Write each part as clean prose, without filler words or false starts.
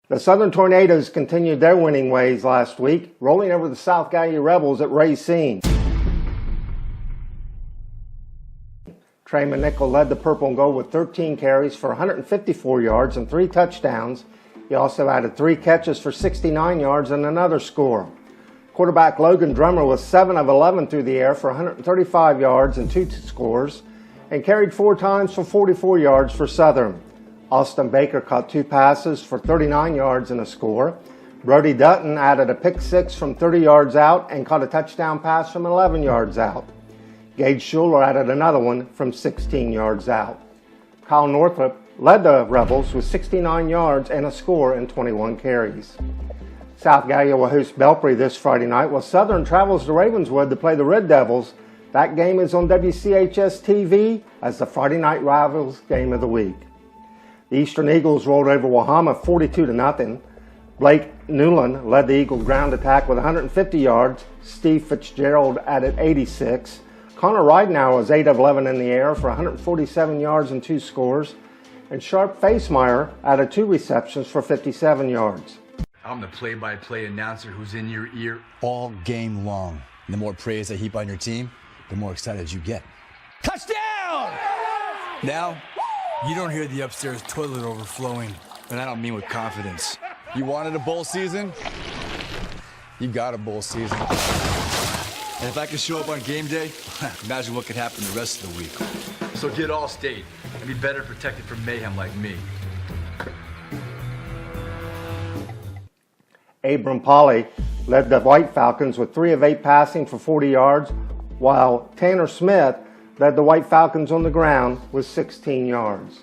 The Southern Tornadoes continued their winning ways last week, rolling over the South Gallia Rebels at Racine. Trayman Nickel led the Purple and Gold with 13 carries for 154 yards and 3 touchdowns. He also added 3 catches for 69 yards and another score. Quarterback Logan Drummer was 7 of 11 through the air for 135 yards and 2 scores, and carried 4 times for 44 yards for Southern. Austin Baker caught 2 passes for 39 yards and a score. Brody Dutton added a pick 6 from 30 yards out and caught a touchdown pass from 11 yards out. Gage Schuler added another one from 16 yards out. Kyle Northrup led the Rebels with 69 yards and a score in 21 carries. South Gallia will host Belpre this Friday night, while Southern travels to Ravenswood to play the Red Devils. That game is on WCHS TV as the Friday night rivals game of the week. The Eastern Eagles rolled over Wahama 42-0. Blake Newland led the Eagles ground attack with 150 yards. Steve Fitzgerald added 86. Connor Ridenauer was 8 of 11 in the air for 147 yards and 2 scores. And Sharp Facemeyer added 2 receptions for 57 yards. I'm the play-by-play announcer who's in your ear all game long. And the more praise I heap on your team, the more excited you get. Touchdown! Now, you don't hear the upstairs toilet overflowing, and I don't mean with confidence. You wanted a bowl season? You got a bowl season. And if I could show up on game day, imagine what could happen the rest of the week. So get Allstate and be better protected from mayhem like me. Abram Polly led the White Falcons with 3 of 8 passing for 40 yards, while Tanner Smith led the White Falcons on the ground with 16 yards.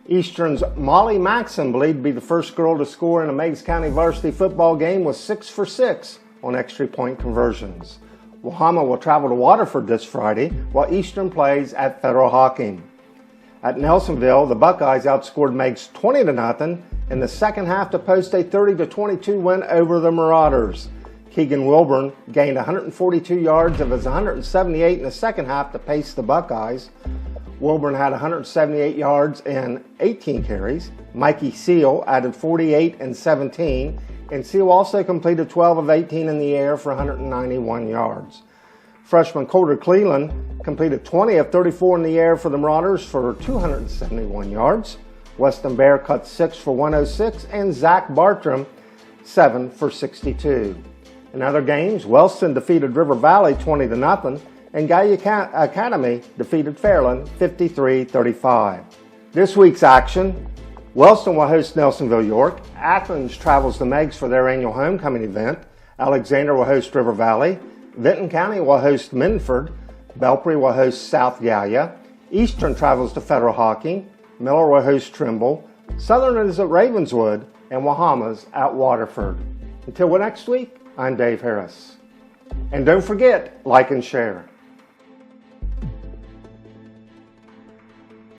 Eastern's Molly Maxon believed to be the first girl to score in a Meigs County varsity football game was 6 for 6 on extra point conversions. Wahama will travel to Waterford this Friday, while Eastern plays at Federal Hocking. At Nelsonville, the Buckeyes outscored Meigs 20-0 in the second half to post a 30-22 win over the Marauders. Keegan Wilburn gained 142 yards of his 178 in the second half to pace the Buckeyes. Wilburn had 178 yards and 18 carries. Mikey Seal added 48 and 17, and Seal also completed 12 of 18 in the air for 191 yards. Freshman Colter Cleland completed 20 of 34 in the air for the Marauders for 271 yards. Weston Bear cut 6 for 106, and Zach Bartram 7 for 62. In other games, Wellston defeated River Valley 20-0, and Gallia Academy defeated Fairland 53-35. This week's action: Wellston will host Nelsonville York. Athens travels to Meigs for their annual homecoming event. Alexander will host River Valley. Vinton County will host Minford. Belpre will host South Gallia. Eastern travels to Federal Hocking. Miller will host Trimble. Southern is at Ravenswood, and Wahama's at Waterford. Until next week, I'm Dave Harris. And don't forget, like and share.